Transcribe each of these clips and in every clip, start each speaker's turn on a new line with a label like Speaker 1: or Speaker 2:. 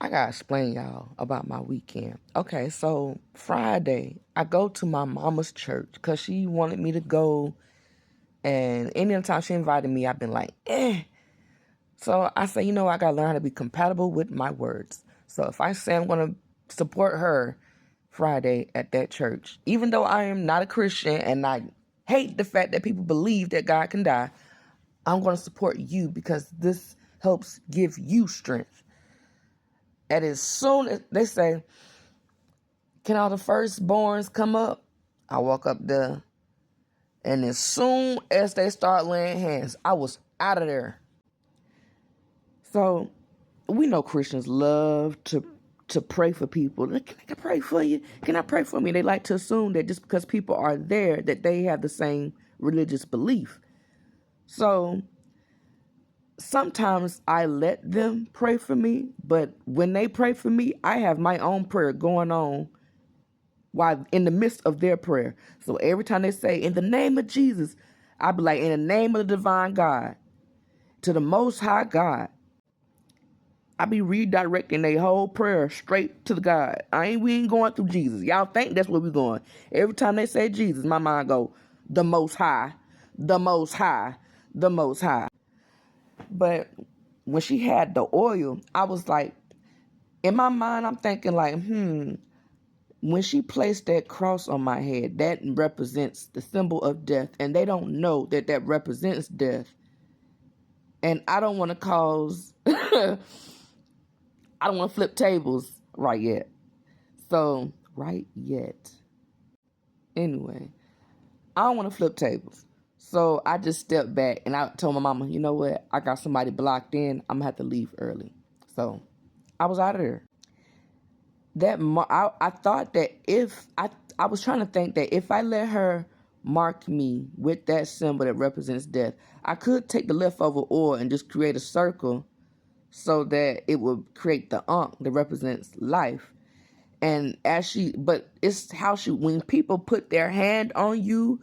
Speaker 1: I gotta explain y'all about my weekend. Okay, so Friday, I go to my mama's church because she wanted me to go. And anytime she invited me, I've been like, eh. So I say, I gotta learn how to be compatible with my words. So if I say I'm gonna support her Friday at that church, even though I am not a Christian and I hate the fact that people believe that God can die, I'm gonna support you because this helps give you strength. And as soon as they say, can all the firstborns come up? I walk up there. And as soon as they start laying hands, I was out of there. So we know Christians love to pray for people. Can I pray for you? Can I pray for me? They like to assume that just because people are there that they have the same religious belief. So sometimes I let them pray for me, but when they pray for me, I have my own prayer going on while in the midst of their prayer. So every time they say, in the name of Jesus, I be like, in the name of the divine God, to the most high God. I be redirecting their whole prayer straight to the God. We ain't going through Jesus. Y'all think that's where we going. Every time they say Jesus, my mind go, the most high, the most high, the most high. But when she had the oil, I was like, in my mind, I'm thinking like, when she placed that cross on my head, that represents the symbol of death. And they don't know that that represents death. And I don't want to cause, I don't want to flip tables right yet. So, right yet. Anyway, I don't want to flip tables. So I just stepped back and I told my mama, you know what? I got somebody blocked in. I'm going to have to leave early. So I was out of there. I thought that if I was trying to think that if I let her mark me with that symbol that represents death, I could take the leftover oil and just create a circle so that it would create the ankh that represents life. And but it's how when people put their hand on you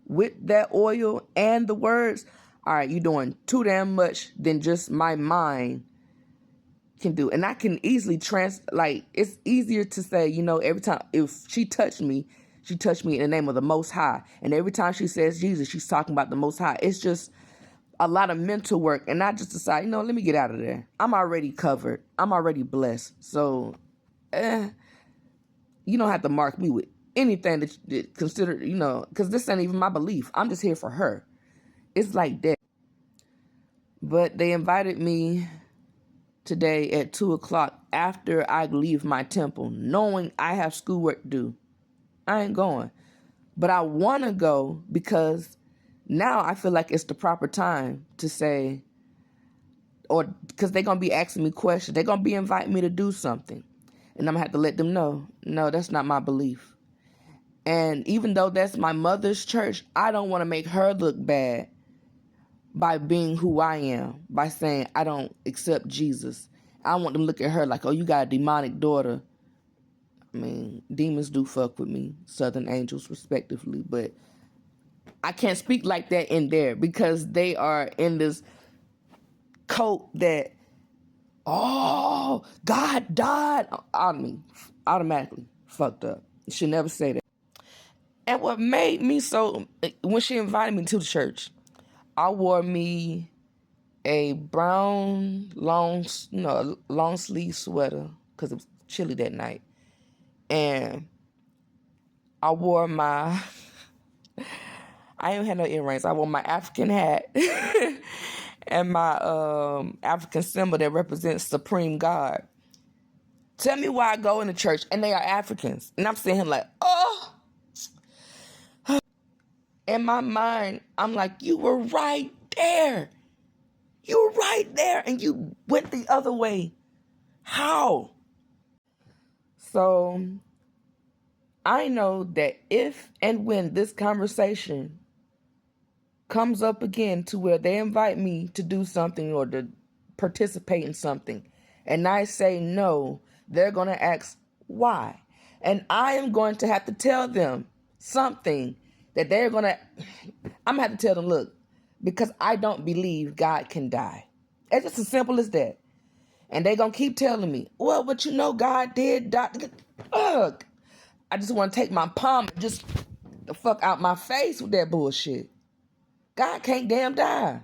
Speaker 1: with that oil and the words, all right, you're doing too damn much than just my mind can do. And I can easily it's easier to say, every time if she touched me in the name of the Most High. And every time she says Jesus, she's talking about the Most High. It's just a lot of mental work. And I just decide, let me get out of there. I'm already covered. I'm already blessed. So, you don't have to mark me with anything that consider, because this ain't even my belief. I'm just here for her. It's like that. But they invited me today at 2:00 after I leave my temple, knowing I have schoolwork to do. I ain't going. But I want to go because now I feel like it's the proper time to say, or because they're going to be asking me questions. They're going to be inviting me to do something. And I'm going to have to let them know, no, that's not my belief. And even though that's my mother's church, I don't want to make her look bad by being who I am, by saying I don't accept Jesus. I want them to look at her like, oh, you got a demonic daughter. I mean, demons do fuck with me, southern angels respectively, but I can't speak like that in there because they are in this cult that, oh, God died. Automatically fucked up. You should never say that. And what made me when she invited me to the church, I wore me a brown long sleeve sweater because it was chilly that night. And I wore I didn't have no earrings. I wore my African hat and my African symbol that represents Supreme God. Tell me why I go in the church and they are Africans. And I'm sitting here like, oh. In my mind, I'm like, you were right there. You were right there and you went the other way. How? So I know that if and when this conversation comes up again to where they invite me to do something or to participate in something, and I say no, they're going to ask why. And I am going to have to tell them something that I'm going to have to tell them, look, because I don't believe God can die. It's just as simple as that. And they gonna keep telling me, well, but you know God did. Ugh. I just want to take my palm and just the fuck out my face with that bullshit. God can't damn die.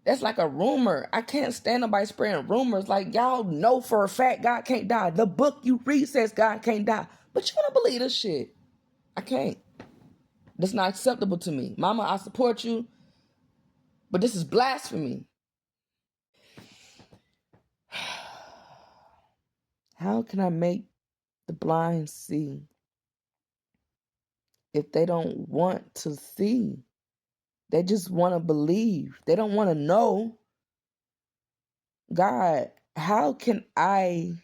Speaker 1: That's like a rumor. I can't stand nobody spreading rumors. Like, y'all know for a fact God can't die. The book you read says God can't die. But you want to believe this shit. I can't. That's not acceptable to me. Mama, I support you. But this is blasphemy. How can I make the blind see if they don't want to see? They just want to believe. They don't want to know. God, how can I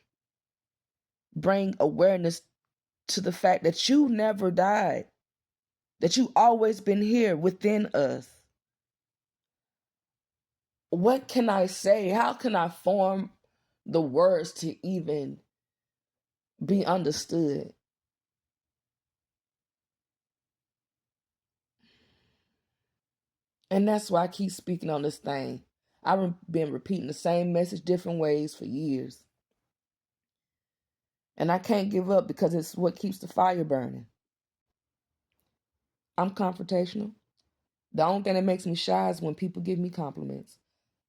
Speaker 1: bring awareness to the fact that you never died, that you always been here within us? What can I say? How can I form the words to even be understood? And that's why I keep speaking on this thing. I've been repeating the same message different ways for years. And I can't give up because it's what keeps the fire burning. I'm confrontational. The only thing that makes me shy is when people give me compliments.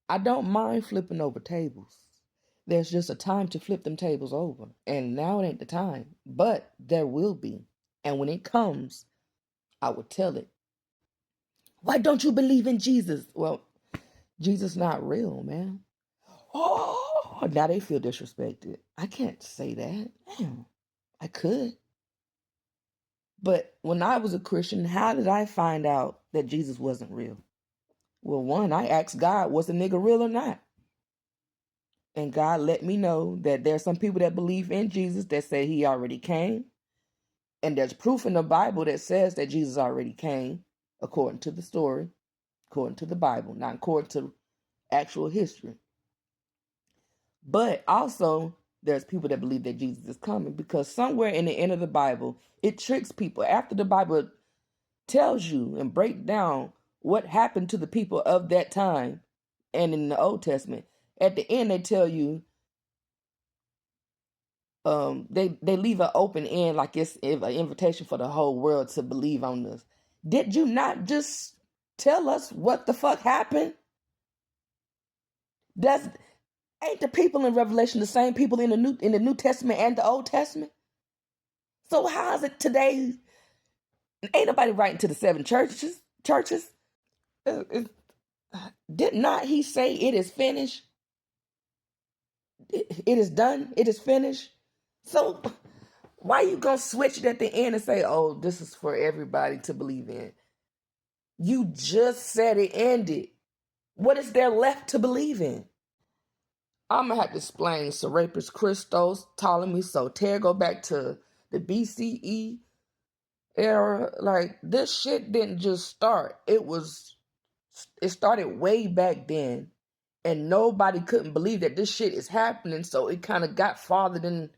Speaker 1: I don't mind flipping over tables. There's just a time to flip them tables over. And now it ain't the time. But there will be. And when it comes, I will tell it. Why don't you believe in Jesus? Well, Jesus not real, man. Oh, now they feel disrespected. I can't say that. Damn, I could. But when I was a Christian, how did I find out that Jesus wasn't real? Well, one, I asked God, was the nigga real or not? And God let me know that there's some people that believe in Jesus that say he already came. And there's proof in the Bible that says that Jesus already came, according to the story, according to the Bible, not according to actual history. But also, there's people that believe that Jesus is coming because somewhere in the end of the Bible, it tricks people. After the Bible tells you and breaks down what happened to the people of that time and in the Old Testament, at the end they tell you, they leave an open end like it's an invitation for the whole world to believe on this. Did you not just tell us what the fuck happened? Ain't the people in Revelation the same people in the New Testament and the Old Testament? So how is it today? Ain't nobody writing to the seven churches. Did not he say it is finished? It is done. It is finished. So why you gonna switch it at the end and say, oh, this is for everybody to believe in? You just said it ended. What is there left to believe in? I'm gonna have to explain Serapis Christos, Ptolemy, Soter, go back to the BCE era. Like, this shit didn't just start. It started way back then. And nobody couldn't believe that this shit is happening. So it kind of got farther than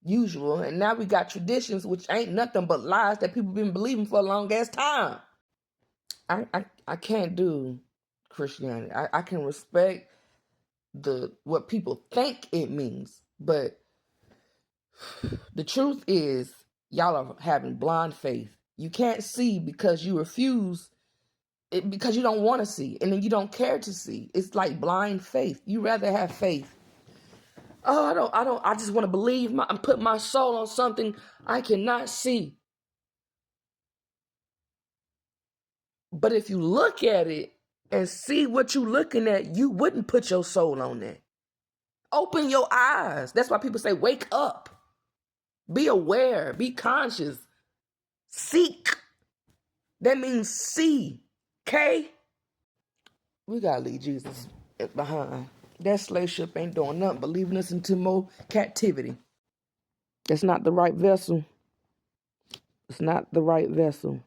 Speaker 1: usual. And now we got traditions, which ain't nothing but lies that people been believing for a long ass time. I can't do Christianity. I can respect what people think it means. But the truth is, y'all are having blind faith. You can't see because you refuse because you don't want to see, and then you don't care to see. It's like blind faith. You rather have faith. Oh, I just want to believe and put my soul on something I cannot see. But if you look at it and see what you're looking at, you wouldn't put your soul on that. Open your eyes. That's why people say, wake up. Be aware. Be conscious. Seek. That means see. Okay? We gotta leave Jesus behind. That slave ship ain't doing nothing but leaving us into more captivity. That's not the right vessel. It's not the right vessel.